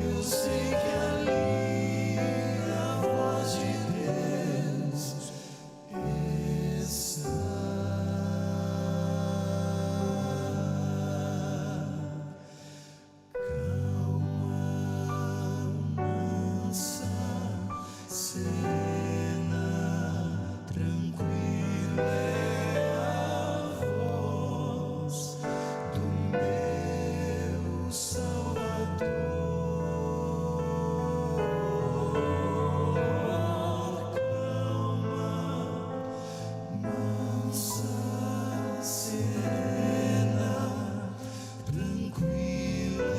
Eu sei que ali a voz de Deus está. Calma, mansa, serena, tranquila é a voz do meu Salvador. Calma, mansa, serena, tranquila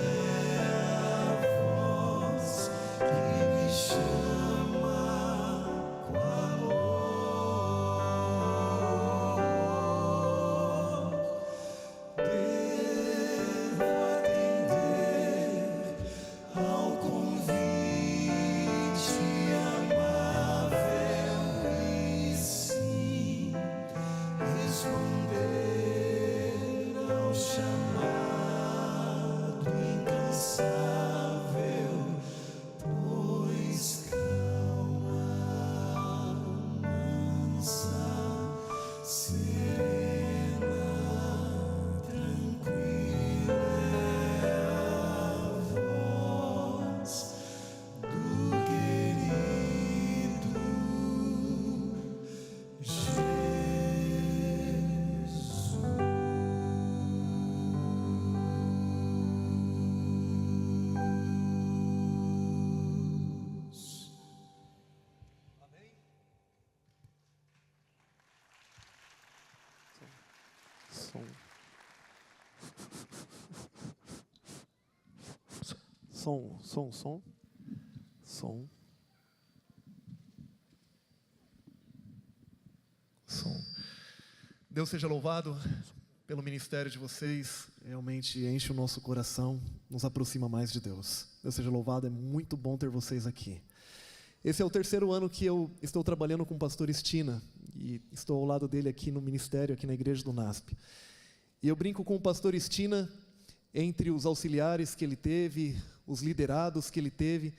é a voz que me chama com amor. Devo atender ao convite amável e sim responder ao chamado incansável, pois calma, mansa, serena, tranquila é a voz do querido Jesus. Som. Deus seja louvado pelo ministério de vocês. Realmente enche o nosso coração, nos aproxima mais de Deus. Deus seja louvado, é muito bom ter vocês aqui. Esse é o terceiro ano que eu estou trabalhando com o pastor Estina e estou ao lado dele aqui no ministério, aqui na igreja do NASP. E eu brinco com o pastor Estina, entre os auxiliares que ele teve, os liderados que ele teve,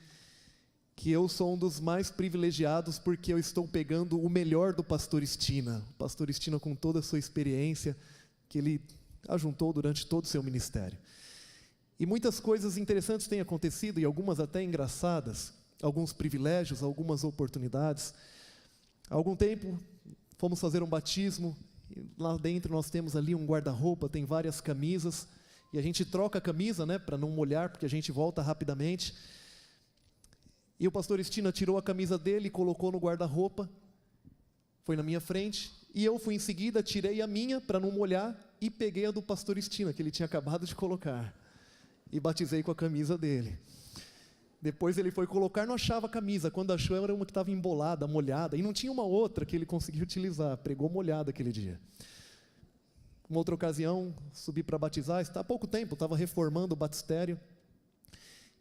que eu sou um dos mais privilegiados porque eu estou pegando o melhor do pastor Estina. O pastor Estina, com toda a sua experiência, que ele ajuntou durante todo o seu ministério. E muitas coisas interessantes têm acontecido, e algumas até engraçadas, alguns privilégios, algumas oportunidades. Há algum tempo, fomos fazer um batismo, e lá dentro nós temos ali um guarda-roupa, tem várias camisas, e a gente troca a camisa, né, para não molhar, porque a gente volta rapidamente. E o pastor Estina tirou a camisa dele, colocou no guarda-roupa, foi na minha frente, e eu fui em seguida, tirei a minha para não molhar, e peguei a do pastor Estina, que ele tinha acabado de colocar, e batizei com a camisa dele. Depois ele foi colocar, não achava a camisa, quando achou era uma que estava embolada, molhada, e não tinha uma outra que ele conseguiu utilizar, pregou molhada aquele dia. Uma outra ocasião, subi para batizar, há pouco tempo, estava reformando o batistério,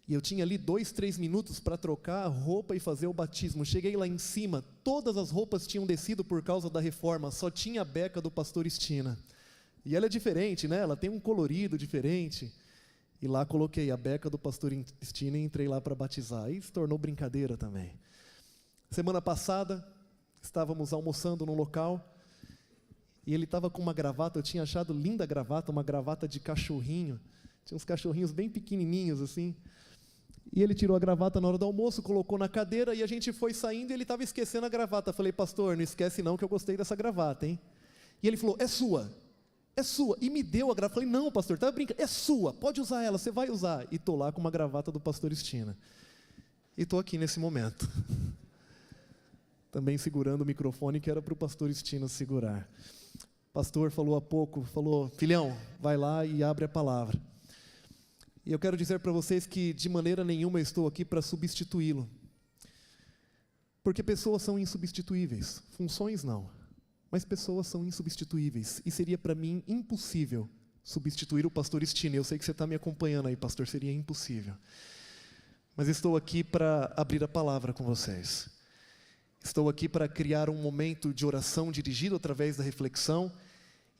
e eu tinha ali 2, 3 minutos para trocar a roupa e fazer o batismo. Cheguei lá em cima, todas as roupas tinham descido por causa da reforma, só tinha a beca do pastor Estina. E ela é diferente, né? Ela tem um colorido diferente. E lá coloquei a beca do pastor Estina e entrei lá para batizar. E se tornou brincadeira também. Semana passada, estávamos almoçando num local, e ele estava com uma gravata, eu tinha achado linda a gravata, uma gravata de cachorrinho. Tinha uns cachorrinhos bem pequenininhos assim. E ele tirou a gravata na hora do almoço, colocou na cadeira, e a gente foi saindo e ele estava esquecendo a gravata. Falei, pastor, não esquece não que eu gostei dessa gravata, hein? E ele falou, é sua. E me deu a gravata. Falei, não, pastor, estava brincando, é sua, pode usar ela, você vai usar. E estou lá com uma gravata do pastor Estina. E estou aqui nesse momento. Também segurando o microfone que era para o pastor Estina segurar. O pastor falou há pouco, falou, filhão, vai lá e abre a palavra. E eu quero dizer para vocês que de maneira nenhuma eu estou aqui para substituí-lo. Porque pessoas são insubstituíveis, funções não, mas pessoas são insubstituíveis. E seria para mim impossível substituir o pastor Estina. Eu sei que você está me acompanhando aí, pastor, seria impossível. Mas estou aqui para abrir a palavra com vocês. Estou aqui para criar um momento de oração dirigido através da reflexão.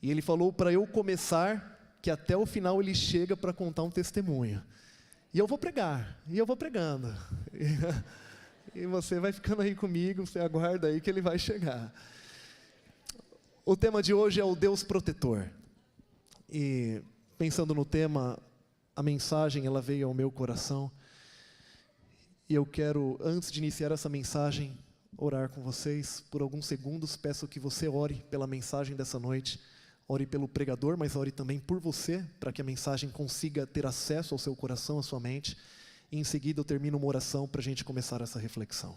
E ele falou para eu começar, que até o final ele chega para contar um testemunho. E eu vou pregar, e eu vou pregando. E você vai ficando aí comigo, você aguarda aí que ele vai chegar. O tema de hoje é o Deus protetor. E pensando no tema, a mensagem ela veio ao meu coração. E eu quero, antes de iniciar essa mensagem, orar com vocês. Por alguns segundos, peço que você ore pela mensagem dessa noite. Ore pelo pregador, mas ore também por você, para que a mensagem consiga ter acesso ao seu coração, à sua mente. E em seguida eu termino uma oração para a gente começar essa reflexão.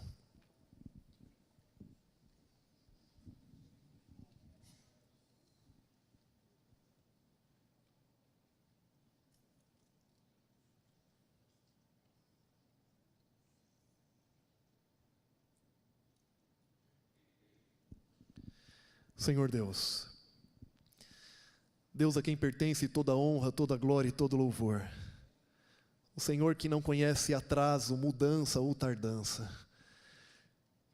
Senhor Deus, Deus a quem pertence toda honra, toda glória e todo louvor. O Senhor que não conhece atraso, mudança ou tardança.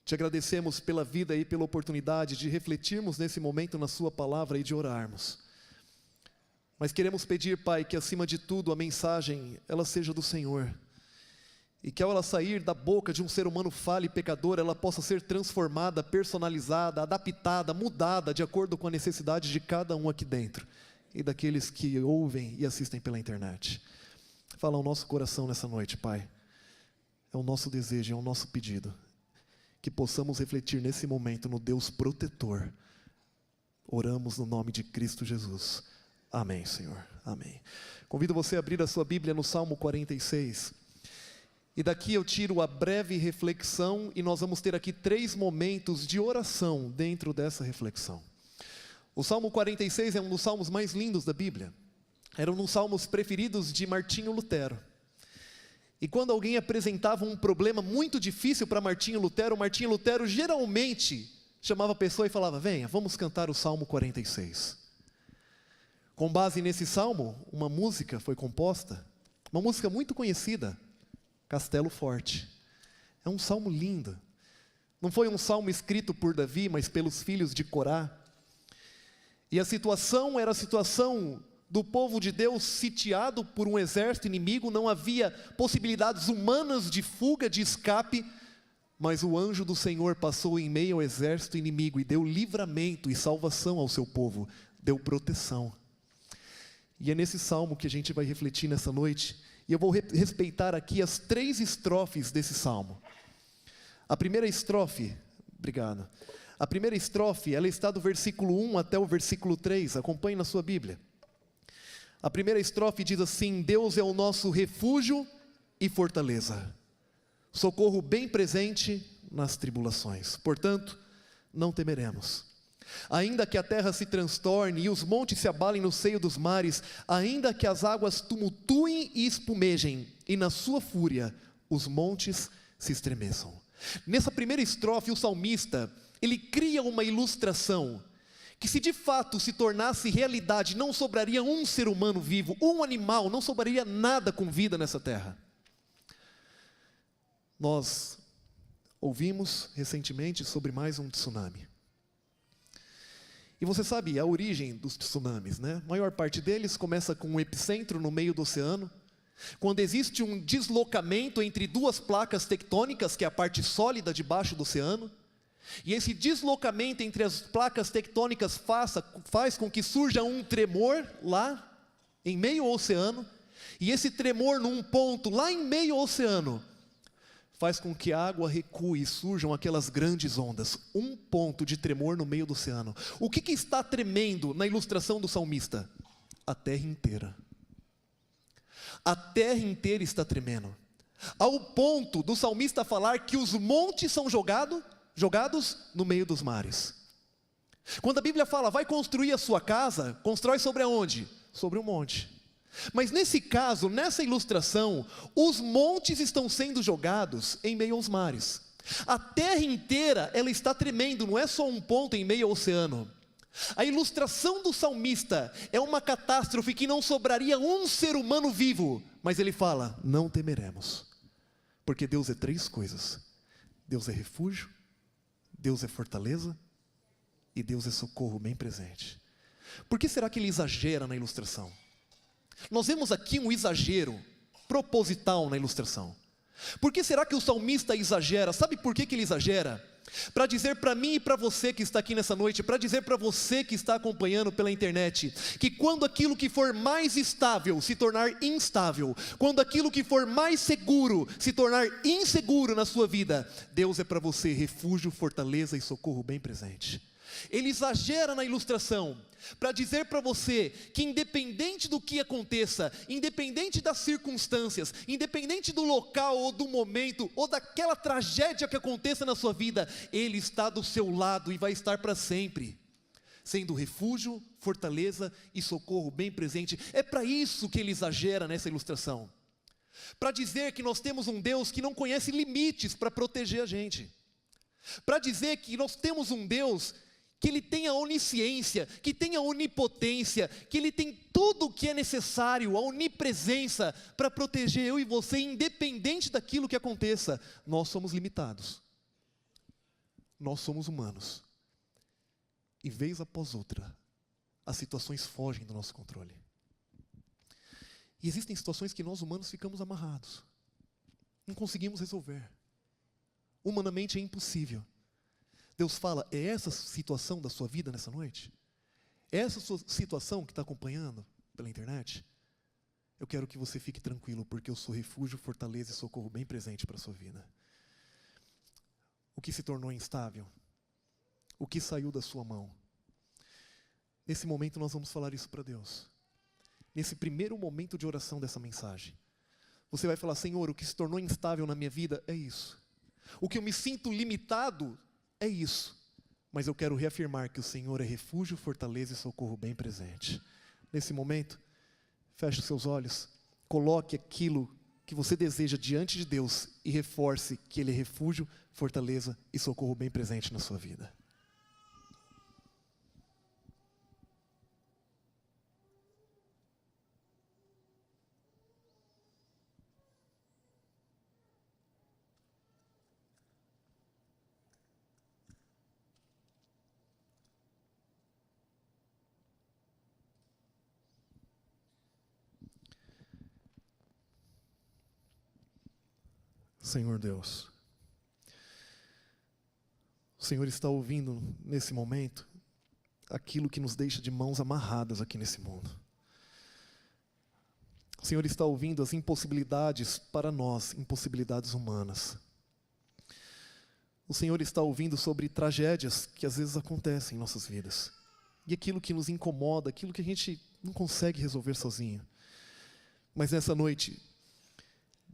Te agradecemos pela vida e pela oportunidade de refletirmos nesse momento na sua palavra e de orarmos. Mas queremos pedir, Pai, que acima de tudo a mensagem, ela seja do Senhor. E que ao ela sair da boca de um ser humano falho e pecador, ela possa ser transformada, personalizada, adaptada, mudada, de acordo com a necessidade de cada um aqui dentro. E daqueles que ouvem e assistem pela internet. Fala ao nosso coração nessa noite, Pai. É o nosso desejo, é o nosso pedido. Que possamos refletir nesse momento no Deus protetor. Oramos no nome de Cristo Jesus. Amém, Senhor. Amém. Convido você a abrir a sua Bíblia no Salmo 46. E daqui eu tiro a breve reflexão e nós vamos ter aqui 3 momentos de oração dentro dessa reflexão. O Salmo 46 é um dos salmos mais lindos da Bíblia. Era um dos salmos preferidos de Martinho Lutero. E quando alguém apresentava um problema muito difícil para Martinho Lutero geralmente chamava a pessoa e falava: venha, vamos cantar o Salmo 46. Com base nesse salmo, uma música foi composta, uma música muito conhecida, Castelo Forte. É um salmo lindo. Não foi um salmo escrito por Davi, mas pelos filhos de Corá. E a situação era a situação do povo de Deus sitiado por um exército inimigo. Não havia possibilidades humanas de fuga, de escape, mas o anjo do Senhor passou em meio ao exército inimigo e deu livramento e salvação ao seu povo, deu proteção. E é nesse salmo que a gente vai refletir nessa noite. E eu vou respeitar aqui as 3 estrofes desse salmo. A primeira estrofe, obrigado. A primeira estrofe, ela está do versículo 1 até o versículo 3, acompanhe na sua Bíblia. A primeira estrofe diz assim: Deus é o nosso refúgio e fortaleza, socorro bem presente nas tribulações. Portanto, não temeremos. Ainda que a terra se transtorne e os montes se abalem no seio dos mares, ainda que as águas tumultuem e espumejem, e na sua fúria os montes se estremeçam. Nessa primeira estrofe, o salmista, ele cria uma ilustração, que se de fato se tornasse realidade, não sobraria um ser humano vivo, um animal, não sobraria nada com vida nessa terra. Nós ouvimos recentemente sobre mais um tsunami. E você sabe a origem dos tsunamis, né? A maior parte deles começa com um epicentro no meio do oceano, quando existe um deslocamento entre 2 placas tectônicas, que é a parte sólida debaixo do oceano, e esse deslocamento entre as placas tectônicas faz com que surja um tremor lá, em meio ao oceano, e esse tremor num ponto lá em meio ao oceano, faz com que a água recue e surjam aquelas grandes ondas. Um ponto de tremor no meio do oceano. O que está tremendo na ilustração do salmista? A terra inteira. A terra inteira está tremendo. Ao ponto do salmista falar que os montes são jogados no meio dos mares. Quando a Bíblia fala, vai construir a sua casa, constrói sobre aonde? Sobre um monte. Mas nesse caso, nessa ilustração, os montes estão sendo jogados em meio aos mares. A terra inteira, ela está tremendo, não é só um ponto em meio ao oceano. A ilustração do salmista é uma catástrofe que não sobraria um ser humano vivo. Mas ele fala, não temeremos. Porque Deus é 3 coisas. Deus é refúgio, Deus é fortaleza e Deus é socorro bem presente. Por que será que ele exagera na ilustração? Nós vemos aqui um exagero proposital na ilustração. Por que será que o salmista exagera? Sabe por que ele exagera? Para dizer para mim e para você que está aqui nessa noite, para dizer para você que está acompanhando pela internet, que quando aquilo que for mais estável se tornar instável, quando aquilo que for mais seguro se tornar inseguro na sua vida, Deus é para você refúgio, fortaleza e socorro bem presente. Ele exagera na ilustração para dizer para você que independente do que aconteça, independente das circunstâncias, independente do local ou do momento ou daquela tragédia que aconteça na sua vida, Ele está do seu lado e vai estar para sempre, sendo refúgio, fortaleza e socorro bem presente. É para isso que ele exagera nessa ilustração, para dizer que nós temos um Deus que não conhece limites para proteger a gente, para dizer que nós temos um Deus que Ele tem a onisciência, que tem a onipotência, que Ele tem tudo o que é necessário, a onipresença para proteger eu e você, independente daquilo que aconteça. Nós somos limitados, nós somos humanos, e vez após outra, as situações fogem do nosso controle. E existem situações que nós humanos ficamos amarrados, não conseguimos resolver, humanamente é impossível. Deus fala, é essa situação da sua vida nessa noite? É essa sua situação que está acompanhando pela internet? Eu quero que você fique tranquilo, porque eu sou refúgio, fortaleza e socorro bem presente para a sua vida. O que se tornou instável? O que saiu da sua mão? Nesse momento nós vamos falar isso para Deus. Nesse primeiro momento de oração dessa mensagem, você vai falar, Senhor, o que se tornou instável na minha vida é isso. O que eu me sinto limitado é isso, mas eu quero reafirmar que o Senhor é refúgio, fortaleza e socorro bem presente. Nesse momento, feche os seus olhos, coloque aquilo que você deseja diante de Deus e reforce que Ele é refúgio, fortaleza e socorro bem presente na sua vida. Senhor Deus, o Senhor está ouvindo nesse momento aquilo que nos deixa de mãos amarradas aqui nesse mundo. O Senhor está ouvindo as impossibilidades para nós, impossibilidades humanas. O Senhor está ouvindo sobre tragédias que às vezes acontecem em nossas vidas. E aquilo que nos incomoda, aquilo que a gente não consegue resolver sozinho. Mas nessa noite,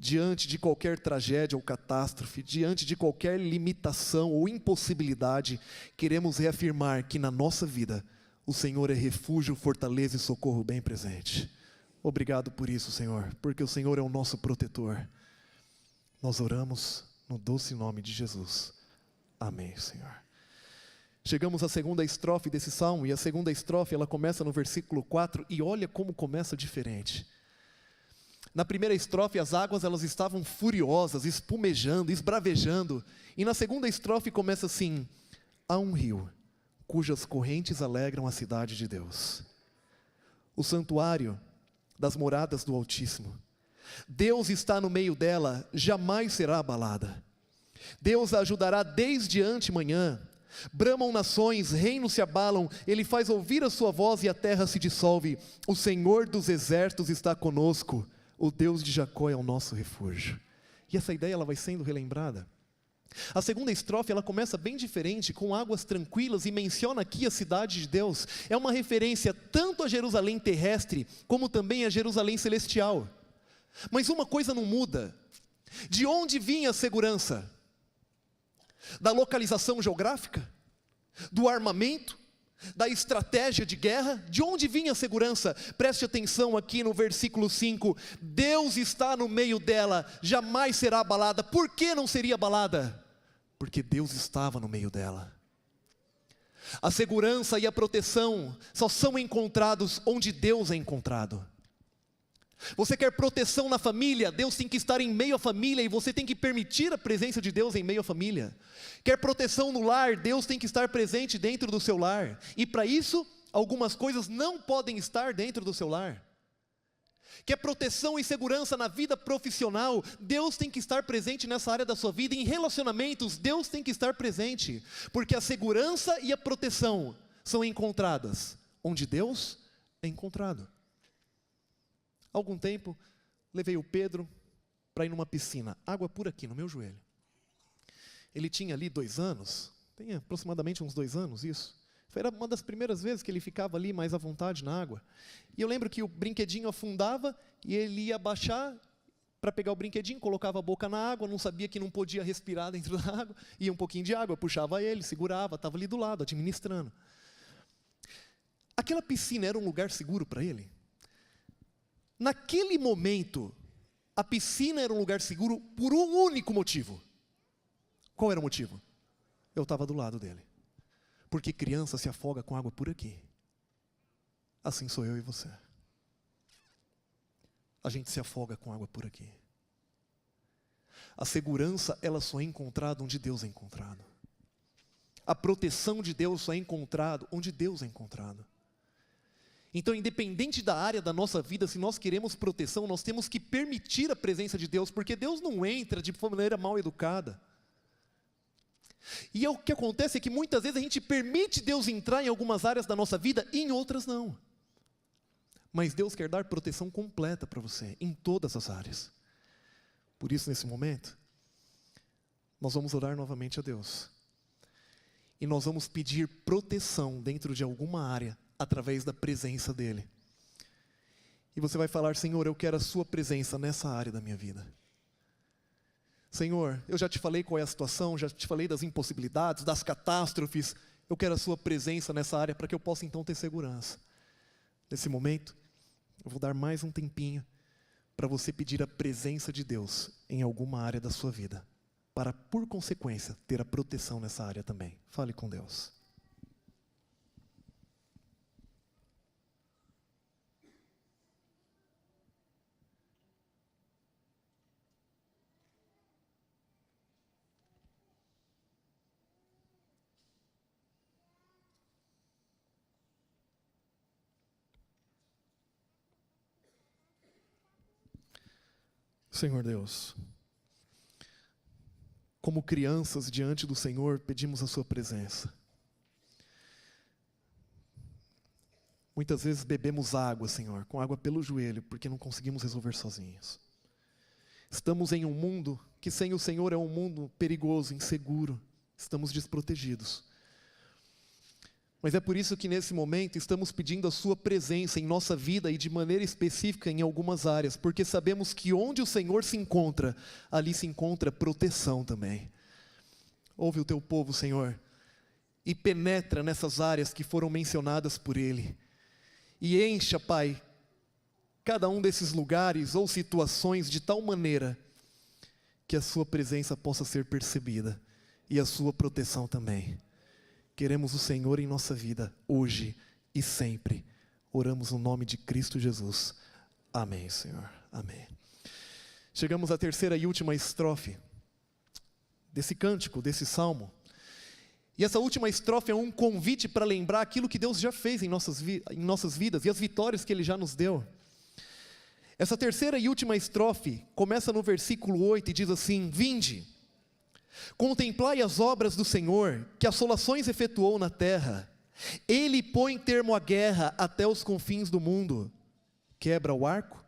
diante de qualquer tragédia ou catástrofe, diante de qualquer limitação ou impossibilidade, queremos reafirmar que na nossa vida, o Senhor é refúgio, fortaleza e socorro bem presente. Obrigado por isso, Senhor, porque o Senhor é o nosso protetor. Nós oramos no doce nome de Jesus. Amém, Senhor. Chegamos à segunda estrofe desse salmo, e a segunda estrofe ela começa no versículo 4, e olha como começa diferente. Na primeira estrofe as águas elas estavam furiosas, espumejando, esbravejando, e na segunda estrofe começa assim: há um rio, cujas correntes alegram a cidade de Deus, o santuário das moradas do Altíssimo. Deus está no meio dela, jamais será abalada. Deus a ajudará desde antemanhã. Bramam nações, reinos se abalam, Ele faz ouvir a sua voz e a terra se dissolve. O Senhor dos exércitos está conosco, o Deus de Jacó é o nosso refúgio. E essa ideia ela vai sendo relembrada. A segunda estrofe ela começa bem diferente, com águas tranquilas, e menciona aqui a cidade de Deus. É uma referência tanto a Jerusalém terrestre, como também a Jerusalém celestial. Mas uma coisa não muda: de onde vinha a segurança? Da localização geográfica? Do armamento? Da estratégia de guerra? De onde vinha a segurança? Preste atenção aqui no versículo 5: Deus está no meio dela, jamais será abalada. Por que não seria abalada? Porque Deus estava no meio dela. A segurança e a proteção só são encontrados onde Deus é encontrado. Você quer proteção na família? Deus tem que estar em meio à família, e você tem que permitir a presença de Deus em meio à família. Quer proteção no lar? Deus tem que estar presente dentro do seu lar, e para isso, algumas coisas não podem estar dentro do seu lar. quer proteção e segurança na vida profissional, Deus tem que estar presente nessa área da sua vida. Em relacionamentos, Deus tem que estar presente, porque a segurança e a proteção são encontradas onde Deus é encontrado. Há algum tempo, levei o Pedro para ir numa piscina, água por aqui, no meu joelho. Ele tinha ali 2 anos, tem aproximadamente uns 2 anos isso. Era uma das primeiras vezes que ele ficava ali mais à vontade na água. E eu lembro que o brinquedinho afundava e ele ia baixar para pegar o brinquedinho, colocava a boca na água, não sabia que não podia respirar dentro da água, ia um pouquinho de água, puxava ele, segurava, estava ali do lado, administrando. Aquela piscina era um lugar seguro para ele? Naquele momento, a piscina era um lugar seguro por um único motivo. Qual era o motivo? Eu estava do lado dele. Porque criança se afoga com água por aqui. Assim sou eu e você. A gente se afoga com água por aqui. A segurança, ela só é encontrada onde Deus é encontrado. A proteção de Deus só é encontrada onde Deus é encontrado. Então, independente da área da nossa vida, se nós queremos proteção, nós temos que permitir a presença de Deus, porque Deus não entra de maneira mal educada. E o que acontece é que muitas vezes a gente permite Deus entrar em algumas áreas da nossa vida e em outras não. Mas Deus quer dar proteção completa para você, em todas as áreas. Por isso, nesse momento, nós vamos orar novamente a Deus. E nós vamos pedir proteção dentro de alguma área, através da presença dEle. E você vai falar: Senhor, eu quero a sua presença nessa área da minha vida. Senhor, eu já te falei qual é a situação, já te falei das impossibilidades, das catástrofes. Eu quero a sua presença nessa área para que eu possa então ter segurança. Nesse momento, eu vou dar mais um tempinho para você pedir a presença de Deus em alguma área da sua vida, para, por consequência, ter a proteção nessa área também. Fale com Deus. Senhor Deus, como crianças diante do Senhor, pedimos a sua presença. Muitas vezes bebemos água, Senhor, com água pelo joelho, porque não conseguimos resolver sozinhos. Estamos em um mundo que sem o Senhor é um mundo perigoso, inseguro, estamos desprotegidos. Mas é por isso que nesse momento estamos pedindo a sua presença em nossa vida e de maneira específica em algumas áreas, porque sabemos que onde o Senhor se encontra, ali se encontra proteção também. Ouve o teu povo, Senhor, e penetra nessas áreas que foram mencionadas por Ele. E encha, Pai, cada um desses lugares ou situações de tal maneira que a sua presença possa ser percebida e a sua proteção também. Queremos o Senhor em nossa vida, hoje e sempre. Oramos no nome de Cristo Jesus. Amém, Senhor. Amém. Chegamos à terceira e última estrofe desse cântico, desse salmo. E essa última estrofe é um convite para lembrar aquilo que Deus já fez em nossas vidas e as vitórias que Ele já nos deu. Essa terceira e última estrofe começa no versículo 8 e diz assim: Vinde, contemplai as obras do Senhor, que assolações efetuou na terra. Ele põe termo à guerra até os confins do mundo. Quebra o arco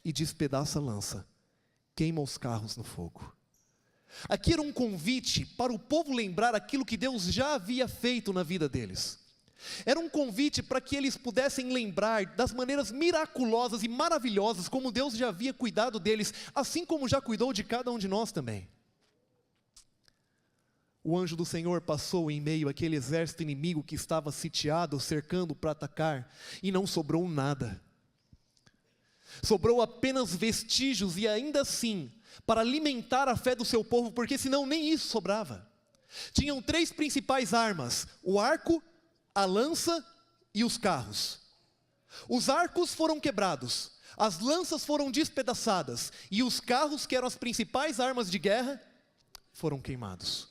e despedaça a lança. Queima os carros no fogo. Aqui era um convite para o povo lembrar aquilo que Deus já havia feito na vida deles. Era um convite para que eles pudessem lembrar das maneiras miraculosas e maravilhosas como Deus já havia cuidado deles, assim como já cuidou de cada um de nós também. O anjo do Senhor passou em meio àquele exército inimigo que estava sitiado, cercando para atacar, e não sobrou nada. Sobrou apenas vestígios, e ainda assim, para alimentar a fé do seu povo, porque senão nem isso sobrava. Tinham 3 principais armas: o arco, a lança e os carros. Os arcos foram quebrados, as lanças foram despedaçadas, e os carros, que eram as principais armas de guerra, foram queimados.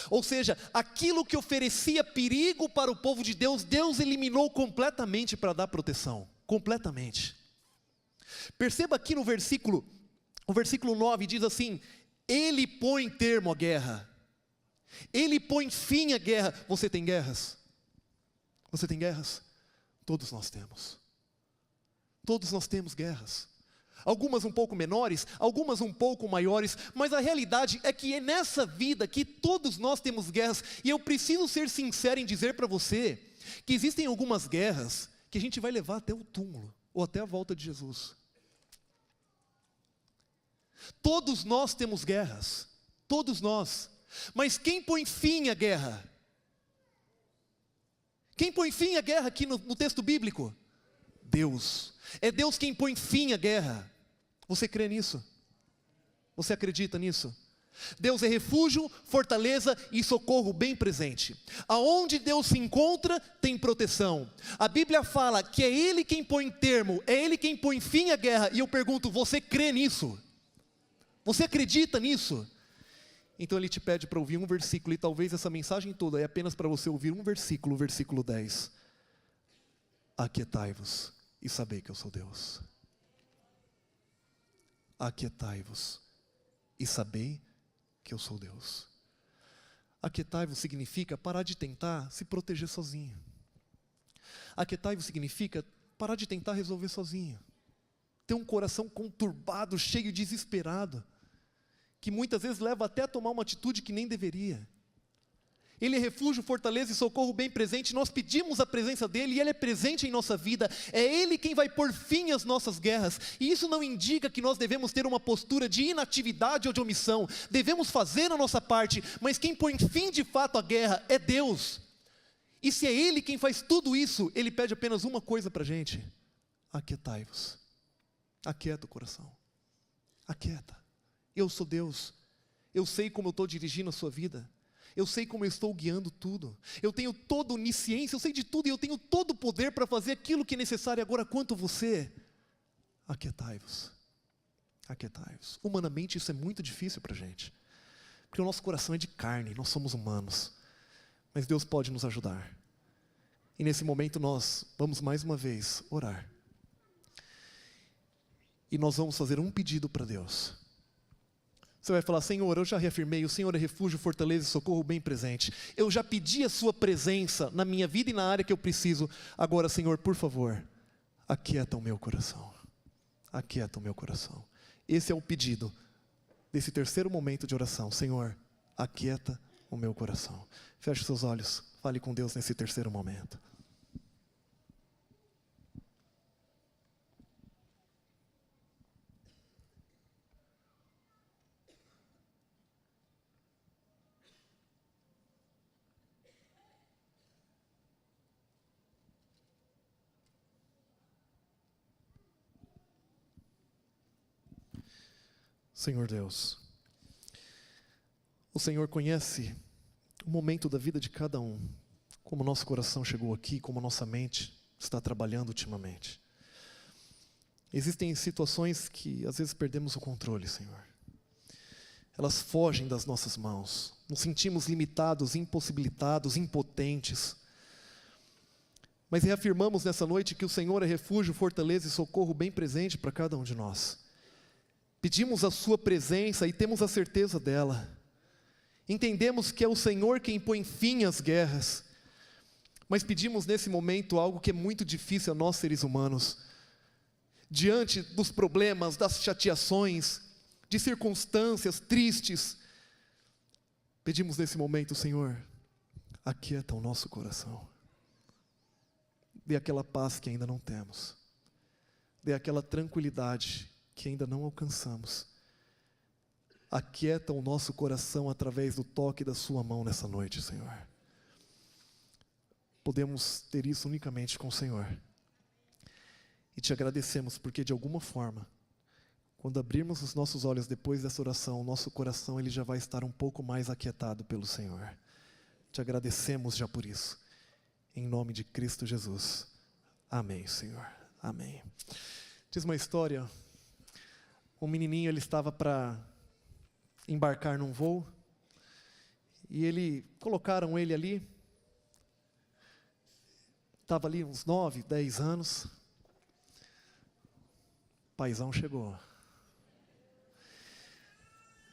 Ou seja, aquilo que oferecia perigo para o povo de Deus, Deus eliminou completamente para dar proteção, completamente. Perceba aqui no versículo, o versículo 9 diz assim: Ele põe termo à guerra. Ele põe fim à guerra. Você tem guerras? Você tem guerras? Todos nós temos. Todos nós temos guerras. Algumas um pouco menores, algumas um pouco maiores, mas a realidade é que é nessa vida que todos nós temos guerras, e eu preciso ser sincero em dizer para você que existem algumas guerras que a gente vai levar até o túmulo, ou até a volta de Jesus. Todos nós temos guerras, todos nós, mas quem põe fim à guerra? Quem põe fim à guerra aqui no texto bíblico? Deus. É Deus quem põe fim à guerra. Você crê nisso? Você acredita nisso? Deus é refúgio, fortaleza e socorro bem presente. Aonde Deus se encontra, tem proteção. A Bíblia fala que é Ele quem põe termo, é Ele quem põe fim à guerra. E eu pergunto, você crê nisso? Você acredita nisso? Então Ele te pede para ouvir um versículo, e talvez essa mensagem toda é apenas para você ouvir um versículo, o versículo 10. Aquietai-vos e sabei que eu sou Deus. Aquietai-vos e sabei que eu sou Deus. Aquietai-vos significa parar de tentar se proteger sozinho. Aquietai-vos significa parar de tentar resolver sozinho. Ter um coração conturbado, cheio, desesperado, que muitas vezes leva até a tomar uma atitude que nem deveria. Ele é refúgio, fortaleza e socorro bem presente. Nós pedimos a presença dEle e Ele é presente em nossa vida. É Ele quem vai pôr fim às nossas guerras. E isso não indica que nós devemos ter uma postura de inatividade ou de omissão. Devemos fazer a nossa parte, mas quem põe fim de fato à guerra é Deus. E se é Ele quem faz tudo isso, Ele pede apenas uma coisa para a gente: aquietai-vos. Aquieta o coração. Aquieta. Eu sou Deus. Eu sei como eu estou dirigindo a sua vida. Eu sei como eu estou guiando tudo. Eu tenho toda onisciência, eu sei de tudo e eu tenho todo o poder para fazer aquilo que é necessário. Agora, quanto você, aquietai-vos. Aquietai-vos. Humanamente isso é muito difícil para a gente, porque o nosso coração é de carne, nós somos humanos. Mas Deus pode nos ajudar. E nesse momento nós vamos mais uma vez orar. E nós vamos fazer um pedido para Deus. Você vai falar: Senhor, eu já reafirmei, o Senhor é refúgio, fortaleza e socorro bem presente. Eu já pedi a sua presença na minha vida e na área que eu preciso. Agora, Senhor, por favor, aquieta o meu coração. Aquieta o meu coração. Esse é o pedido desse terceiro momento de oração. Senhor, aquieta o meu coração. Feche seus olhos, fale com Deus nesse terceiro momento. Senhor Deus, o Senhor conhece o momento da vida de cada um, como o nosso coração chegou aqui, como a nossa mente está trabalhando ultimamente. Existem situações que às vezes perdemos o controle, Senhor. Elas fogem das nossas mãos, nos sentimos limitados, impossibilitados, impotentes. Mas reafirmamos nessa noite que o Senhor é refúgio, fortaleza e socorro bem presente para cada um de nós. Pedimos a sua presença e temos a certeza dela. Entendemos que é o Senhor quem põe fim às guerras. Mas pedimos nesse momento algo que é muito difícil a nós seres humanos. Diante dos problemas, das chateações, de circunstâncias tristes, pedimos nesse momento: Senhor, aquieta o nosso coração. Dê aquela paz que ainda não temos. Dê aquela tranquilidade que ainda não alcançamos. Aquieta o nosso coração através do toque da sua mão nessa noite, Senhor. Podemos ter isso unicamente com o Senhor. E te agradecemos porque de alguma forma, quando abrirmos os nossos olhos depois dessa oração, o nosso coração ele já vai estar um pouco mais aquietado pelo Senhor. Te agradecemos já por isso. Em nome de Cristo Jesus. Amém, Senhor. Amém. Diz uma história. Um menininho, ele estava para embarcar num voo. E colocaram ele ali. Estava ali uns 9, 10 anos. Paizão chegou.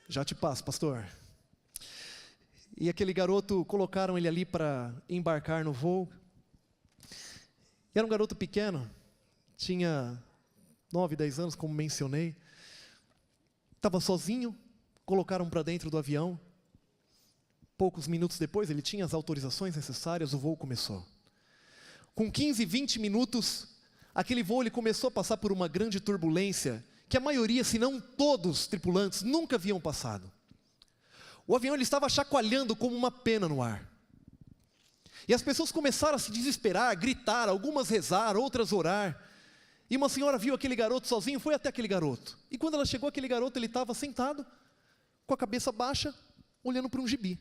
Já te passo, pastor. E aquele garoto, colocaram ele ali para embarcar no voo. E era um garoto pequeno, tinha 9, 10 anos, como mencionei. Estava sozinho, colocaram para dentro do avião. Poucos minutos depois, ele tinha as autorizações necessárias, o voo começou. Com 15, 20 minutos, aquele voo ele começou a passar por uma grande turbulência, que a maioria, se não todos os tripulantes, nunca haviam passado. O avião ele estava chacoalhando como uma pena no ar. E as pessoas começaram a se desesperar, gritar, algumas rezar, outras orar. E uma senhora viu aquele garoto sozinho, foi até aquele garoto. E quando ela chegou, aquele garoto ele estava sentado, com a cabeça baixa, olhando para um gibi.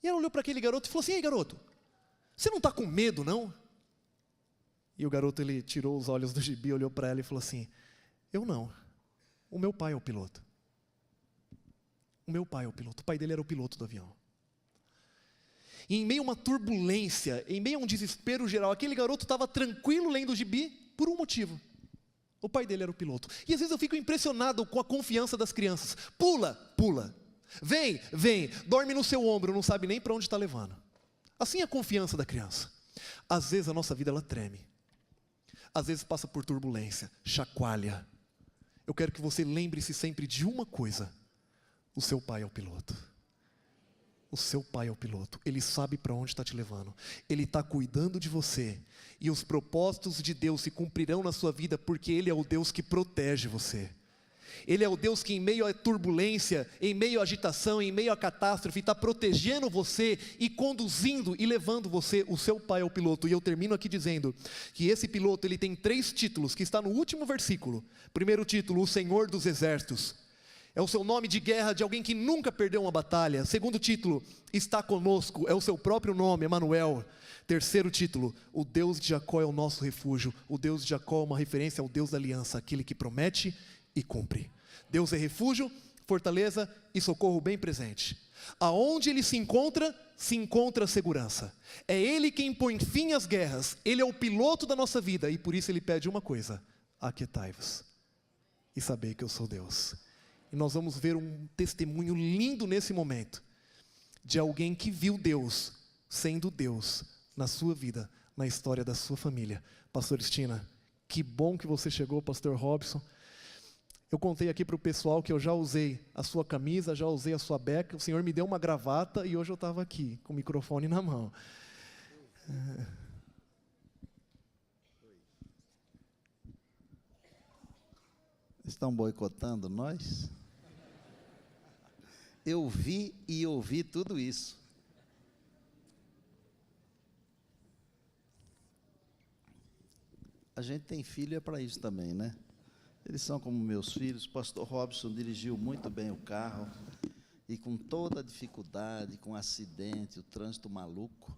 E ela olhou para aquele garoto e falou assim: ei, garoto, você não está com medo, não? E o garoto ele tirou os olhos do gibi, olhou para ela e falou assim: eu não, o meu pai é o piloto. O meu pai é o piloto, o pai dele era o piloto do avião. E em meio a uma turbulência, em meio a um desespero geral, aquele garoto estava tranquilo lendo o gibi por um motivo. O pai dele era o piloto. E às vezes eu fico impressionado com a confiança das crianças. Pula, pula. Vem, vem. Dorme no seu ombro, não sabe nem para onde está levando. Assim é a confiança da criança. Às vezes a nossa vida ela treme. Às vezes passa por turbulência, chacoalha. Eu quero que você lembre-se sempre de uma coisa. O seu pai é o piloto. O seu pai é o piloto. Ele sabe para onde está te levando. Ele está cuidando de você. E os propósitos de Deus se cumprirão na sua vida, porque Ele é o Deus que protege você. Ele é o Deus que em meio à turbulência, em meio à agitação, em meio à catástrofe, está protegendo você e conduzindo e levando você. O seu pai é o piloto. E eu termino aqui dizendo que esse piloto ele tem 3 títulos, que está no último versículo. Primeiro título, o Senhor dos Exércitos. É o seu nome de guerra de alguém que nunca perdeu uma batalha. Segundo título, está conosco, é o seu próprio nome, Emanuel. Terceiro título, o Deus de Jacó é o nosso refúgio. O Deus de Jacó é uma referência ao Deus da aliança, aquele que promete e cumpre. Deus é refúgio, fortaleza e socorro bem presente. Aonde Ele se encontra segurança. É Ele quem põe fim às guerras. Ele é o piloto da nossa vida e por isso Ele pede uma coisa: aquietai-vos e sabei que eu sou Deus. E nós vamos ver um testemunho lindo nesse momento, de alguém que viu Deus, sendo Deus, na sua vida, na história da sua família. Pastor Estina, que bom que você chegou, Pastor Robson. Eu contei aqui para o pessoal que eu já usei a sua camisa, já usei a sua beca, o Senhor me deu uma gravata e hoje eu estava aqui, com o microfone na mão. Estão boicotando nós? Eu vi e ouvi tudo isso. A gente tem filho é para isso também, né? Eles são como meus filhos. O pastor Robson dirigiu muito bem o carro e com toda a dificuldade, com acidente, o trânsito maluco,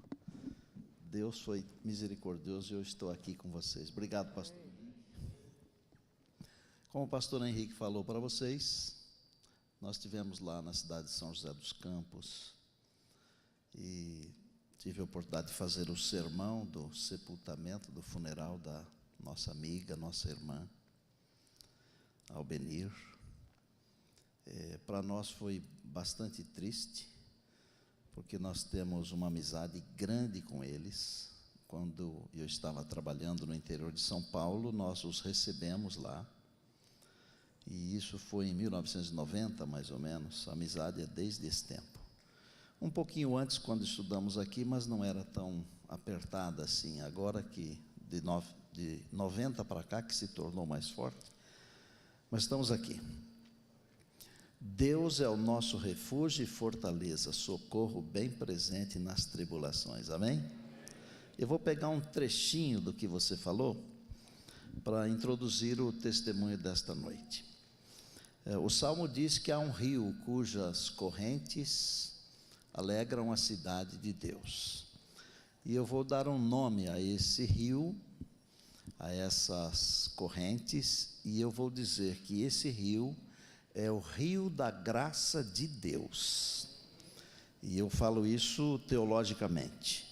Deus foi misericordioso e eu estou aqui com vocês. Obrigado, pastor. Como o pastor Henrique falou para vocês, nós estivemos lá na cidade de São José dos Campos e tive a oportunidade de fazer o sermão do sepultamento, do funeral da nossa amiga, nossa irmã, Albenir. Para nós foi bastante triste, porque nós temos uma amizade grande com eles. Quando eu estava trabalhando no interior de São Paulo, nós os recebemos lá. E isso foi em 1990, mais ou menos. A amizade é desde esse tempo. Um pouquinho antes, quando estudamos aqui, mas não era tão apertada assim. Agora que de 90 para cá que se tornou mais forte. Mas estamos aqui. Deus é o nosso refúgio e fortaleza, socorro bem presente nas tribulações. Amém? Eu vou pegar um trechinho do que você falou para introduzir o testemunho desta noite. O Salmo diz que há um rio cujas correntes alegram a cidade de Deus. E eu vou dar um nome a esse rio, a essas correntes, e eu vou dizer que esse rio é o rio da graça de Deus. E eu falo isso teologicamente,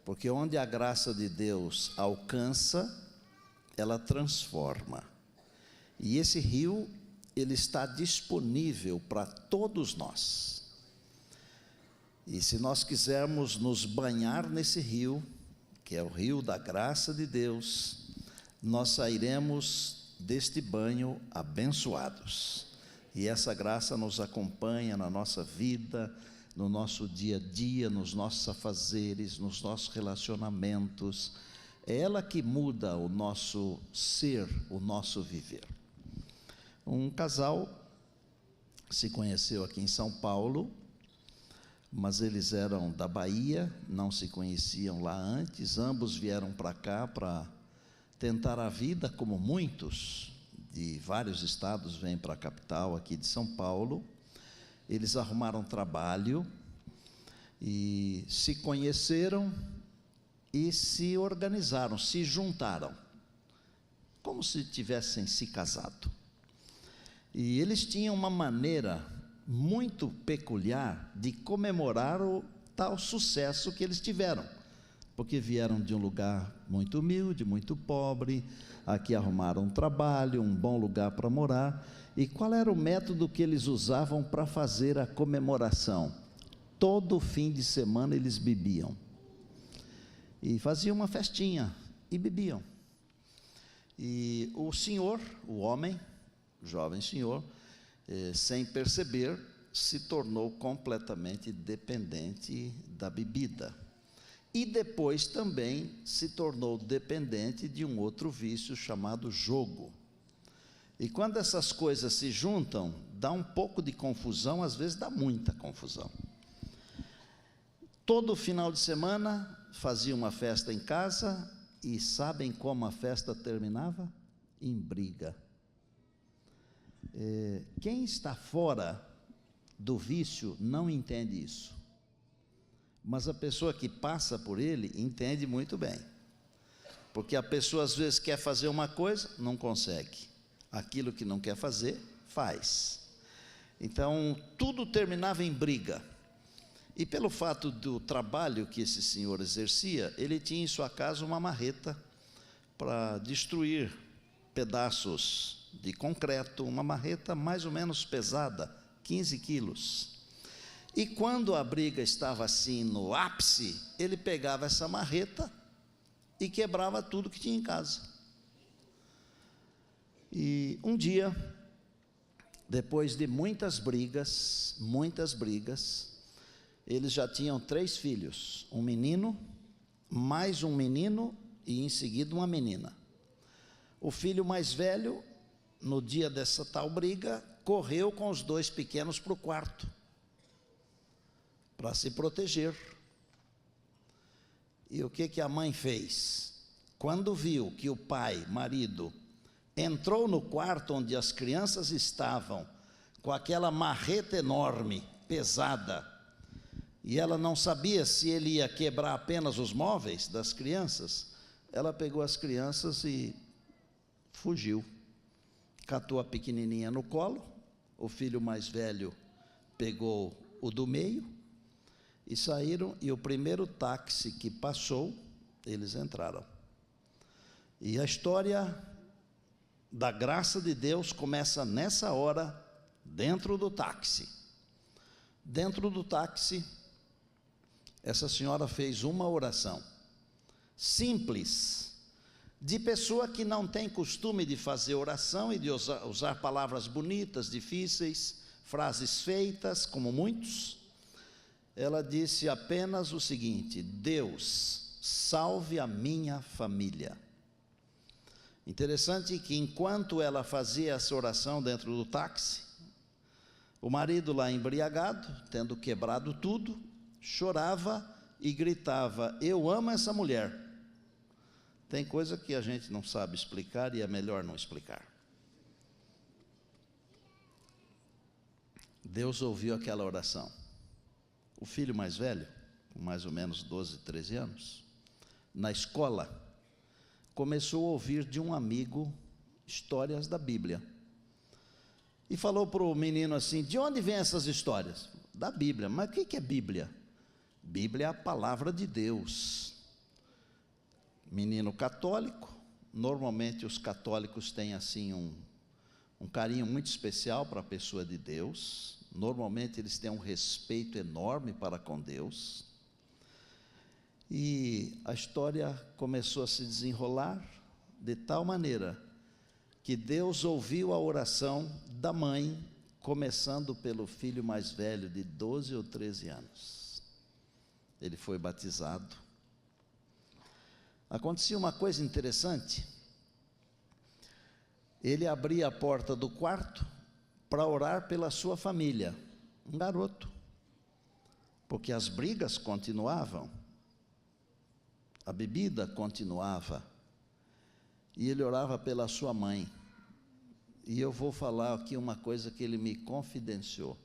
porque onde a graça de Deus alcança, ela transforma. E esse rio, ele está disponível para todos nós. E se nós quisermos nos banhar nesse rio, que é o rio da graça de Deus, nós sairemos deste banho abençoados. E essa graça nos acompanha na nossa vida, no nosso dia a dia, nos nossos afazeres, nos nossos relacionamentos. É ela que muda o nosso ser, o nosso viver. Um casal se conheceu aqui em São Paulo, mas eles eram da Bahia, não se conheciam lá antes, ambos vieram para cá para tentar a vida, como muitos de vários estados vêm para a capital aqui de São Paulo. Eles arrumaram trabalho e se conheceram e se organizaram, se juntaram, como se tivessem se casado. E eles tinham uma maneira muito peculiar de comemorar o tal sucesso que eles tiveram, porque vieram de um lugar muito humilde, muito pobre, aqui arrumaram um trabalho, um bom lugar para morar. E qual era o método que eles usavam para fazer a comemoração? Todo fim de semana eles bebiam, e faziam uma festinha, e bebiam. E o senhor, o homem, o jovem senhor, sem perceber, se tornou completamente dependente da bebida. E depois também se tornou dependente de um outro vício chamado jogo. E quando essas coisas se juntam, dá um pouco de confusão, às vezes dá muita confusão. Todo final de semana fazia uma festa em casa, e sabem como a festa terminava? Em briga. Quem está fora do vício não entende isso, mas a pessoa que passa por ele entende muito bem, porque a pessoa às vezes quer fazer uma coisa, não consegue, aquilo que não quer fazer, faz. Então tudo terminava em briga, e pelo fato do trabalho que esse senhor exercia, ele tinha em sua casa uma marreta para destruir pedaços de concreto, uma marreta mais ou menos pesada, 15 quilos. E quando a briga estava assim no ápice, ele pegava essa marreta e quebrava tudo que tinha em casa. E um dia, depois de muitas brigas, eles já tinham 3 filhos, um menino, mais um menino e em seguida uma menina. O filho mais velho, no dia dessa tal briga, correu com os 2 pequenos para o quarto, para se proteger. E o que a mãe fez? Quando viu que o pai, marido, entrou no quarto onde as crianças estavam, com aquela marreta enorme, pesada, e ela não sabia se ele ia quebrar apenas os móveis das crianças, ela pegou as crianças e fugiu. Catou a pequenininha no colo, o filho mais velho pegou o do meio, e saíram, e o primeiro táxi que passou, eles entraram. E a história da graça de Deus começa nessa hora, dentro do táxi. Dentro do táxi, essa senhora fez uma oração simples, de pessoa que não tem costume de fazer oração e de usar palavras bonitas, difíceis, frases feitas, como muitos. Ela disse apenas o seguinte: Deus, salve a minha família. Interessante que enquanto ela fazia essa oração dentro do táxi, o marido lá embriagado, tendo quebrado tudo, chorava e gritava: eu amo essa mulher. Tem coisa que a gente não sabe explicar e é melhor não explicar. Deus ouviu aquela oração. O filho mais velho, com mais ou menos 12, 13 anos, na escola, começou a ouvir de um amigo histórias da Bíblia. E falou para o menino assim: de onde vêm essas histórias? Da Bíblia. Mas o que é Bíblia? Bíblia é a palavra de Deus. Menino católico, Normalmente os católicos têm assim um carinho muito especial para a pessoa de Deus. Normalmente eles têm um respeito enorme para com Deus. E a história começou a se desenrolar de tal maneira que Deus ouviu a oração da mãe, começando pelo filho mais velho de 12 ou 13 anos. Ele foi batizado. Acontecia uma coisa interessante. Ele abria a porta do quarto para orar pela sua família, um garoto, porque as brigas continuavam, a bebida continuava, e ele orava pela sua mãe. E eu vou falar aqui uma coisa que ele me confidenciou,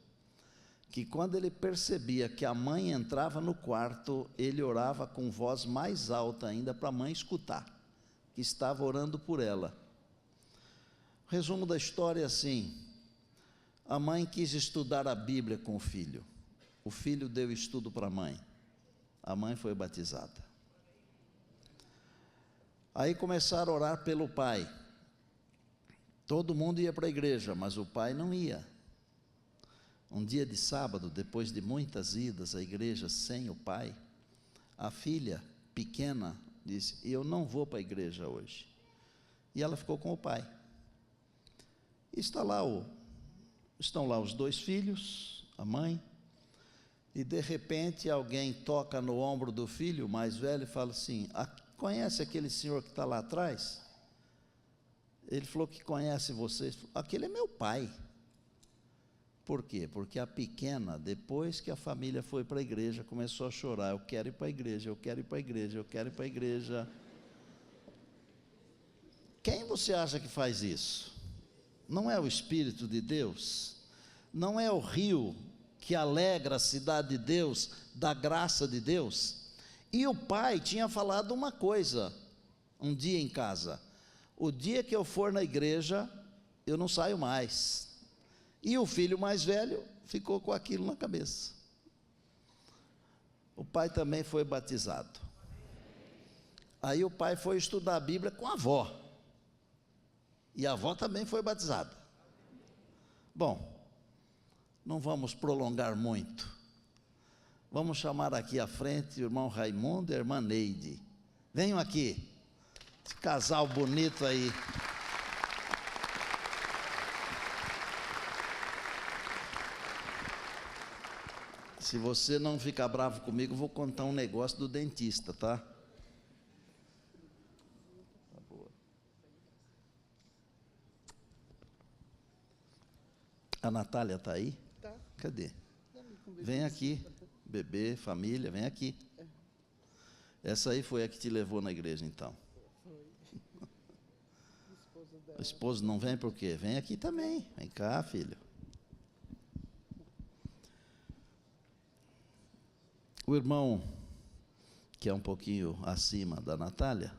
que quando ele percebia que a mãe entrava no quarto, ele orava com voz mais alta ainda para a mãe escutar, que estava orando por ela. O resumo da história é assim: a mãe quis estudar a Bíblia com o filho deu estudo para a mãe foi batizada. Aí começaram a orar pelo pai. Todo mundo ia para a igreja, mas o pai não ia. Um dia de sábado, depois de muitas idas à igreja sem o pai, a filha pequena disse: eu não vou para a igreja hoje. E ela ficou com o pai. E estão lá os dois filhos, a mãe, e de repente alguém toca no ombro do filho mais velho e fala assim: conhece aquele senhor que está lá atrás? Ele falou que conhece vocês. Aquele é meu pai. Por quê? Porque a pequena, depois que a família foi para a igreja, começou a chorar: eu quero ir para a igreja, eu quero ir para a igreja, eu quero ir para a igreja. Quem você acha que faz isso? Não é o Espírito de Deus? Não é o rio que alegra a cidade de Deus, da graça de Deus? E o pai tinha falado uma coisa um dia em casa: o dia que eu for na igreja, eu não saio mais. E o filho mais velho ficou com aquilo na cabeça. O pai também foi batizado. Aí o pai foi estudar a Bíblia com a avó. E a avó também foi batizada. Bom, não vamos prolongar muito. Vamos chamar aqui à frente o irmão Raimundo e a irmã Neide. Venham aqui. Esse casal bonito aí. Se você não ficar bravo comigo, eu vou contar um negócio do dentista, tá? Tá boa. A Natália está aí? Tá. Cadê? Vem aqui, bebê, família, vem aqui. Essa aí foi a que te levou na igreja, então. O esposo não vem por quê? Vem aqui também. Vem cá, filho. O irmão, que é um pouquinho acima da Natália,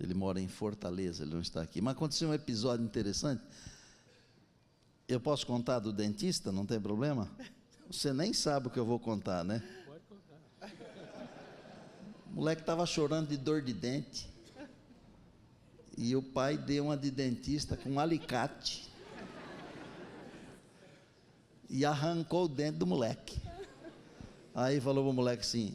ele mora em Fortaleza, ele não está aqui. Mas aconteceu um episódio interessante. Eu posso contar do dentista, não tem problema? Você nem sabe o que eu vou contar, né? Pode contar. O moleque estava chorando de dor de dente. E o pai deu uma de dentista com um alicate. E arrancou o dente do moleque. Aí falou para o moleque assim: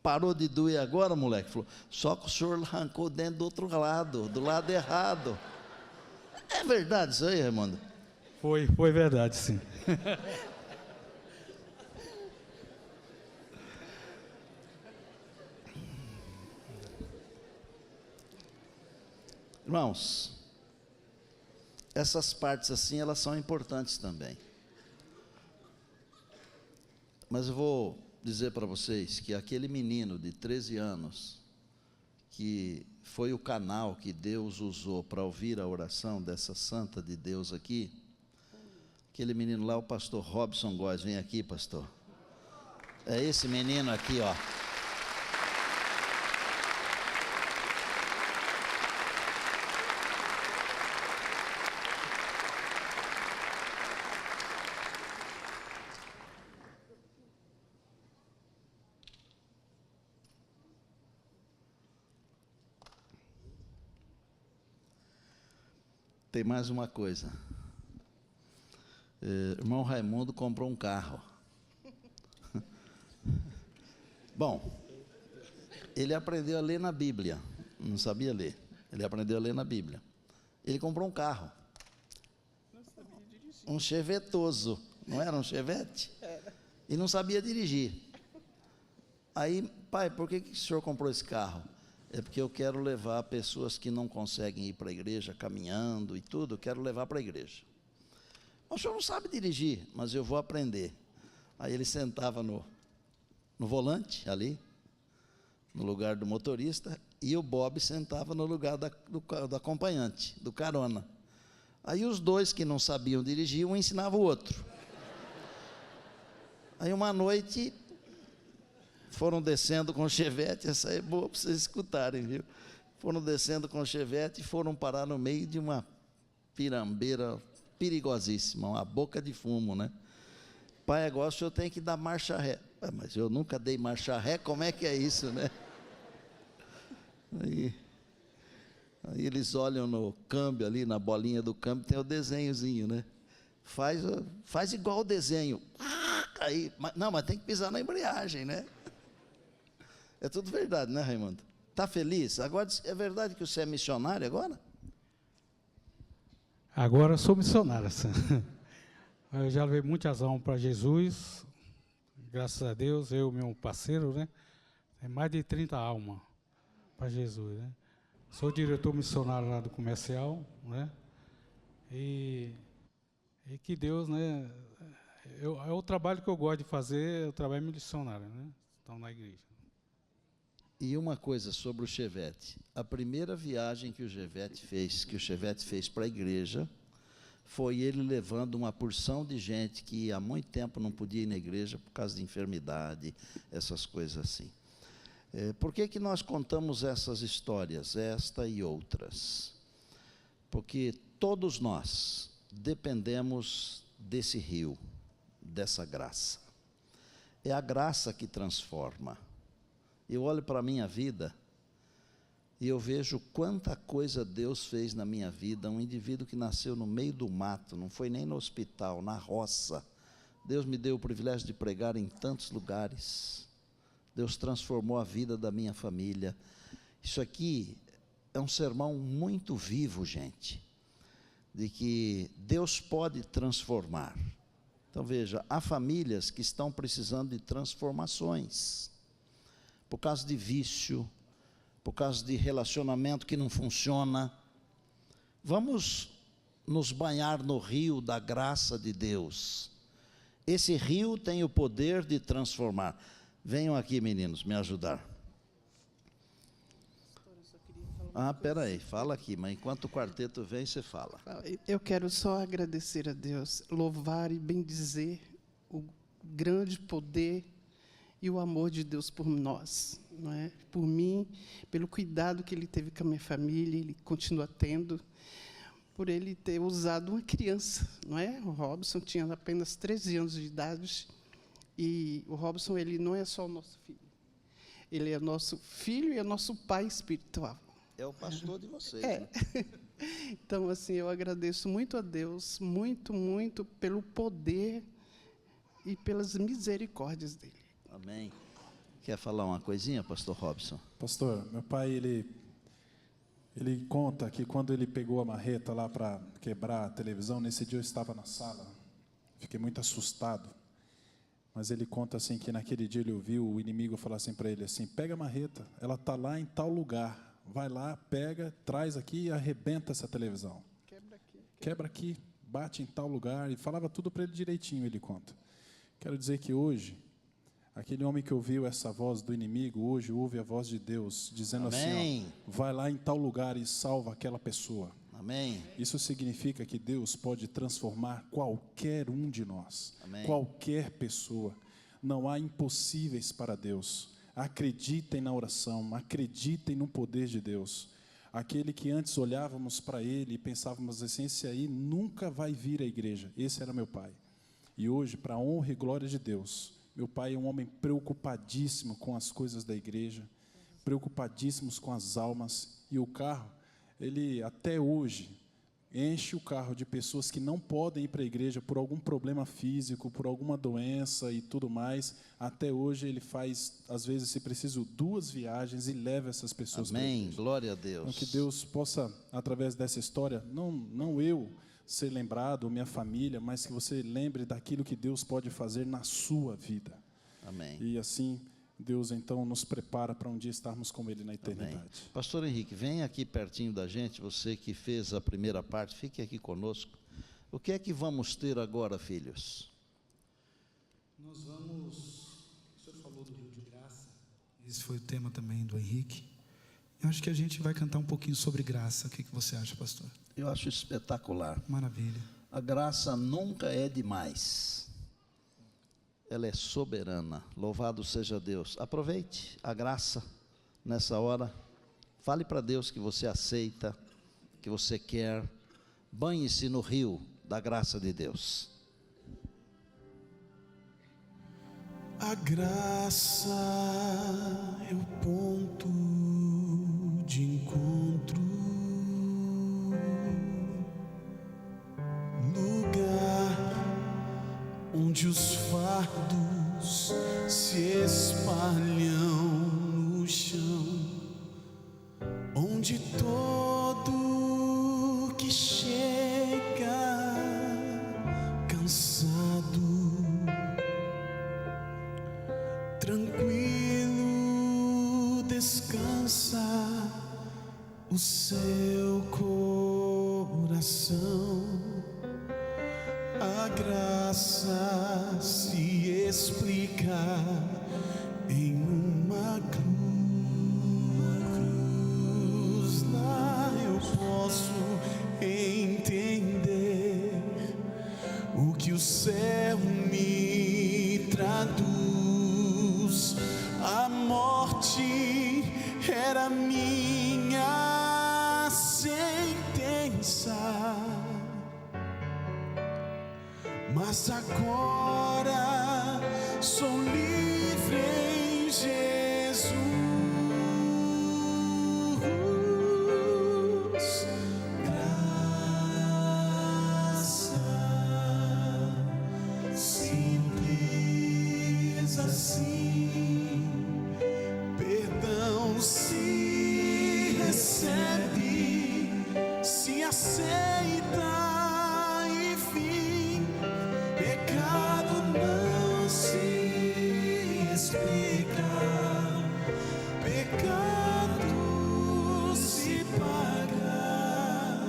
parou de doer agora, moleque? Falou: só que o senhor arrancou o dente do outro lado, do lado errado. É verdade isso aí, Raimundo? Foi verdade, sim. Irmãos, essas partes assim, elas são importantes também. Mas eu vou dizer para vocês que aquele menino de 13 anos, que foi o canal que Deus usou para ouvir a oração dessa santa de Deus aqui, aquele menino lá, o pastor Robson Góes, vem aqui, pastor. É esse menino aqui, ó. Tem mais uma coisa. Irmão Raimundo comprou um carro. Bom, ele aprendeu a ler na Bíblia. Não sabia ler. Ele aprendeu a ler na Bíblia. Ele comprou um carro. Um chevetoso. Não era um chevette? Era. E não sabia dirigir. Aí, pai, por que o senhor comprou esse carro? É porque eu quero levar pessoas que não conseguem ir para a igreja caminhando e tudo, eu quero levar para a igreja. O senhor não sabe dirigir, mas eu vou aprender. Aí ele sentava no volante, ali, no lugar do motorista, e o Bob sentava no lugar do acompanhante, do carona. Aí os dois que não sabiam dirigir, um ensinava o outro. Aí uma noite, foram descendo com o chevette, essa é boa para vocês escutarem, viu? Foram descendo com o chevette e foram parar no meio de uma pirambeira perigosíssima, uma boca de fumo, né? Pai, agora o senhor tem que dar marcha ré. Mas eu nunca dei marcha ré, como é que é isso, né? Aí eles olham no câmbio ali, na bolinha do câmbio, tem o desenhozinho, né? Faz igual o desenho. Aí, mas tem que pisar na embreagem, né? É tudo verdade, né, Raimundo? Está feliz? Agora, é verdade que você é missionário agora? Agora eu sou missionário. Assim. Eu já levei muitas almas para Jesus. Graças a Deus, eu e meu parceiro, né? Tem mais de 30 almas para Jesus, né? Sou diretor missionário lá do comercial, né? E que Deus, né? É o trabalho que eu gosto de fazer, é o trabalho missionário, né? Estão na igreja. E uma coisa sobre o Chevette. A primeira viagem que o Chevette fez para a igreja, foi ele levando uma porção de gente que há muito tempo não podia ir na igreja por causa de enfermidade, essas coisas assim. Por que nós contamos essas histórias, esta e outras? Porque todos nós dependemos desse rio, dessa graça. É a graça que transforma. Eu olho para a minha vida e eu vejo quanta coisa Deus fez na minha vida. Um indivíduo que nasceu no meio do mato, não foi nem no hospital, na roça. Deus me deu o privilégio de pregar em tantos lugares. Deus transformou a vida da minha família. Isso aqui é um sermão muito vivo, gente, de que Deus pode transformar. Então veja, há famílias que estão precisando de transformações, por causa de vício, por causa de relacionamento que não funciona. Vamos nos banhar no rio da graça de Deus. Esse rio tem o poder de transformar. Venham aqui, meninos, me ajudar. Espera aí, fala aqui, mas enquanto o quarteto vem, você fala. Eu quero só agradecer a Deus, louvar e bendizer o grande poder e o amor de Deus por nós, não é? Por mim, pelo cuidado que Ele teve com a minha família, Ele continua tendo, por Ele ter usado uma criança, não é? O Robson tinha apenas 13 anos de idade, e o Robson, ele não é só o nosso filho, ele é nosso filho e é nosso pai espiritual. É o pastor de vocês, né? né? Então, assim, eu agradeço muito a Deus, muito, muito, pelo poder e pelas misericórdias dEle. Amém. Quer falar uma coisinha, pastor Robson? Pastor, meu pai, ele conta que quando ele pegou a marreta lá para quebrar a televisão, nesse dia eu estava na sala, fiquei muito assustado. Mas ele conta assim que naquele dia ele ouviu o inimigo falar assim para ele assim: pega a marreta, ela está lá em tal lugar, vai lá, pega, traz aqui e arrebenta essa televisão. Quebra aqui, bate em tal lugar, e falava tudo para ele direitinho, ele conta. Quero dizer que hoje, aquele homem que ouviu essa voz do inimigo, hoje ouve a voz de Deus, dizendo Amém. assim, ó, vai lá em tal lugar e salva aquela pessoa. Amém. Isso significa que Deus pode transformar qualquer um de nós, Amém. qualquer pessoa. Não há impossíveis para Deus. Acreditem na oração, acreditem no poder de Deus. Aquele que antes olhávamos para ele e pensávamos assim, esse aí nunca vai vir à igreja. Esse era meu pai. E hoje, para a honra e glória de Deus, meu pai é um homem preocupadíssimo com as coisas da igreja, preocupadíssimos com as almas. E o carro, ele até hoje, enche o carro de pessoas que não podem ir para a igreja por algum problema físico, por alguma doença e tudo mais. Até hoje ele faz, às vezes, se preciso, 2 viagens e leva essas pessoas para a Amém. igreja. Glória a Deus. Então, que Deus possa, através dessa história, não eu ser lembrado, ou minha família, mas que você lembre daquilo que Deus pode fazer na sua vida. Amém. E assim, Deus então nos prepara para um dia estarmos com Ele na Amém. eternidade. Pastor Henrique, vem aqui pertinho da gente, você que fez a primeira parte, fique aqui conosco. O que é que vamos ter agora, filhos? Nós vamos. O senhor falou do Rio de Graça. Esse foi o tema também do Henrique. Eu acho que a gente vai cantar um pouquinho sobre graça. O que você acha, pastor? Eu acho espetacular. Maravilha. A graça nunca é demais. Ela é soberana. Louvado seja Deus. Aproveite a graça nessa hora. Fale para Deus que você aceita, que você quer. Banhe-se no rio da graça de Deus. A graça é o ponto de encontro, lugar onde os fardos se espalham no chão, onde todo que chega cansado, tranquilo, descansa o seu coração. A graça se explica em uma cruz. Lá eu posso entender o que o céu me traduz. A morte era minha sentença, mas agora sou livre em Jesus. Graça simples assim, perdão se recebe, se aceita. Pecado não se explica, pecado se paga,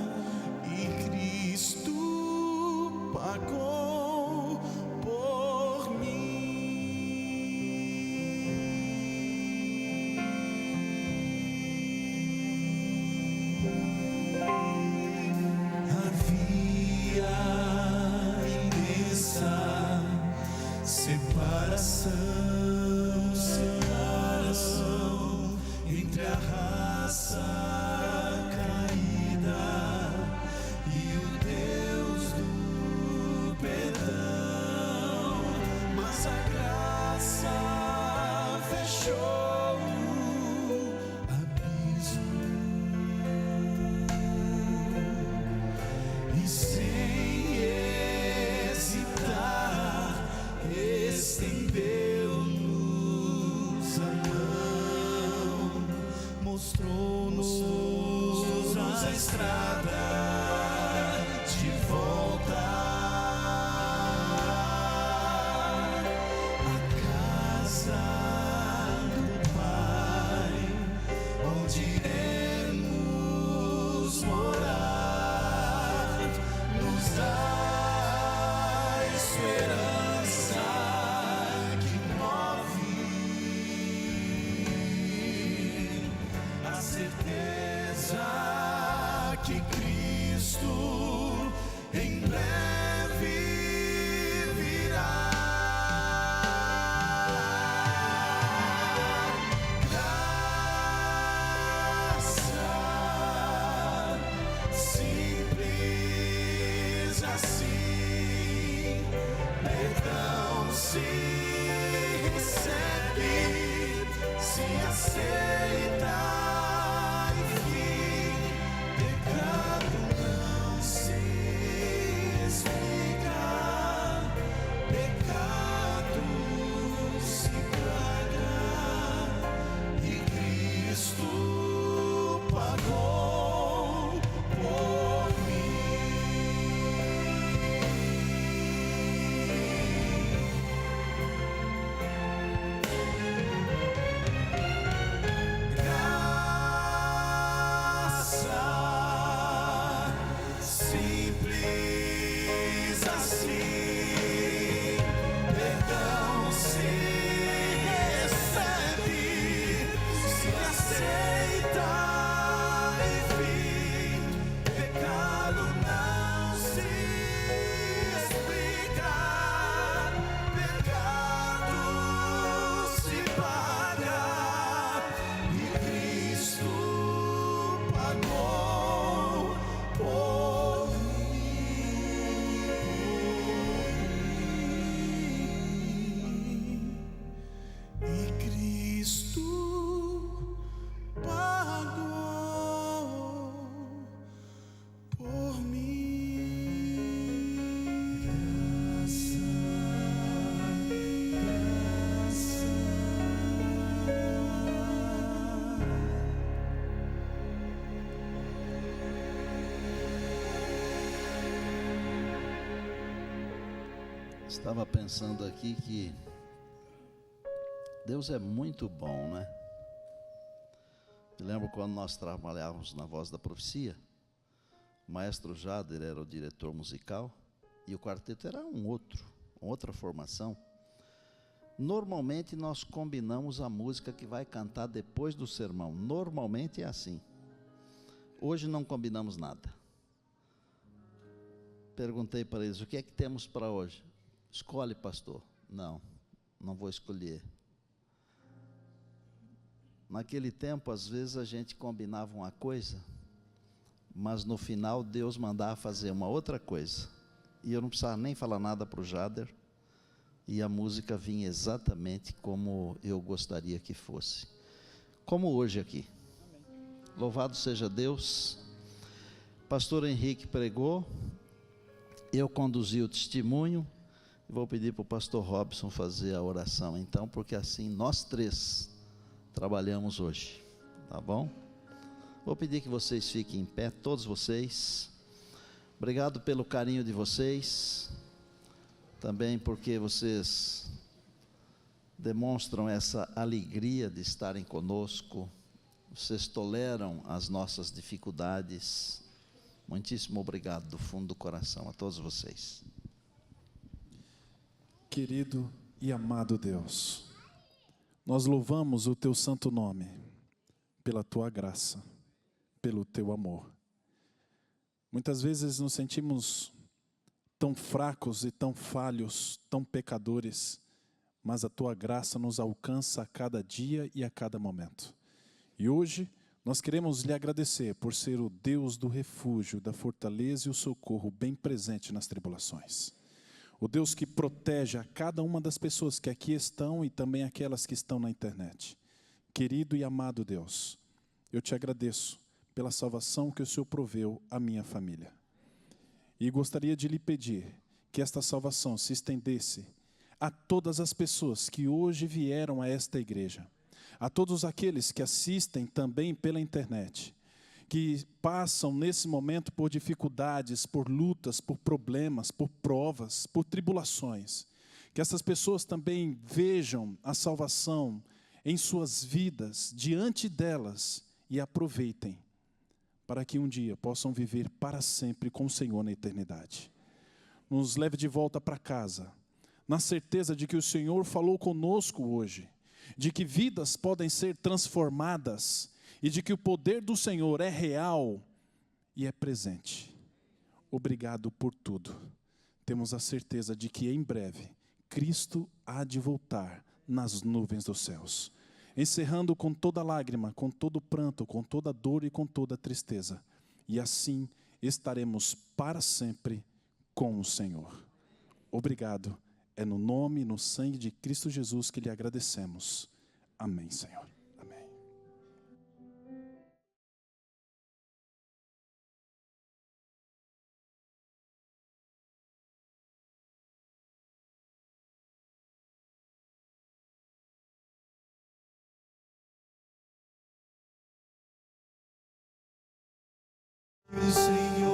e Cristo pagou por mim. Havia separação entre a raça caída e o Deus do perdão, mas a graça fechou o abismo e sem hesitar estendeu-nos a mão, mostrou-nos a estrada de volta à casa do Pai, onde iremos morar, nos dá esperança que move, a certeza que Cristo Estava pensando aqui que Deus é muito bom, né? Eu lembro quando nós trabalhávamos na Voz da Profecia, o maestro Jader era o diretor musical e o quarteto era outra formação. Normalmente nós combinamos a música que vai cantar depois do sermão. Normalmente é assim. Hoje não combinamos nada. Perguntei para eles, o que é que temos para hoje? Escolhe, pastor. Não vou escolher. Naquele tempo, às vezes a gente combinava uma coisa, mas no final Deus mandava fazer uma outra coisa. E eu não precisava nem falar nada para o Jader, e a música vinha exatamente como eu gostaria que fosse. Como hoje aqui. Louvado seja Deus. Pastor Henrique pregou, eu conduzi o testemunho. Vou pedir para o pastor Robson fazer a oração então, porque assim nós três trabalhamos hoje, tá bom? Vou pedir que vocês fiquem em pé, todos vocês. Obrigado pelo carinho de vocês, também porque vocês demonstram essa alegria de estarem conosco, vocês toleram as nossas dificuldades. Muitíssimo obrigado do fundo do coração a todos vocês. Querido e amado Deus, nós louvamos o teu santo nome, pela tua graça, pelo teu amor. Muitas vezes nos sentimos tão fracos e tão falhos, tão pecadores, mas a tua graça nos alcança a cada dia e a cada momento. E hoje nós queremos lhe agradecer por ser o Deus do refúgio, da fortaleza e o socorro bem presente nas tribulações. O Deus que protege a cada uma das pessoas que aqui estão e também aquelas que estão na internet. Querido e amado Deus, eu te agradeço pela salvação que o Senhor proveu à minha família. E gostaria de lhe pedir que esta salvação se estendesse a todas as pessoas que hoje vieram a esta igreja, a todos aqueles que assistem também pela internet, que passam nesse momento por dificuldades, por lutas, por problemas, por provas, por tribulações. Que essas pessoas também vejam a salvação em suas vidas, diante delas, e aproveitem, para que um dia possam viver para sempre com o Senhor na eternidade. Nos leve de volta para casa, na certeza de que o Senhor falou conosco hoje, de que vidas podem ser transformadas, e de que o poder do Senhor é real e é presente. Obrigado por tudo. Temos a certeza de que em breve Cristo há de voltar nas nuvens dos céus, encerrando com toda lágrima, com todo pranto, com toda dor e com toda tristeza. E assim estaremos para sempre com o Senhor. Obrigado. É no nome e no sangue de Cristo Jesus que lhe agradecemos. Amém, Senhor. O Senhor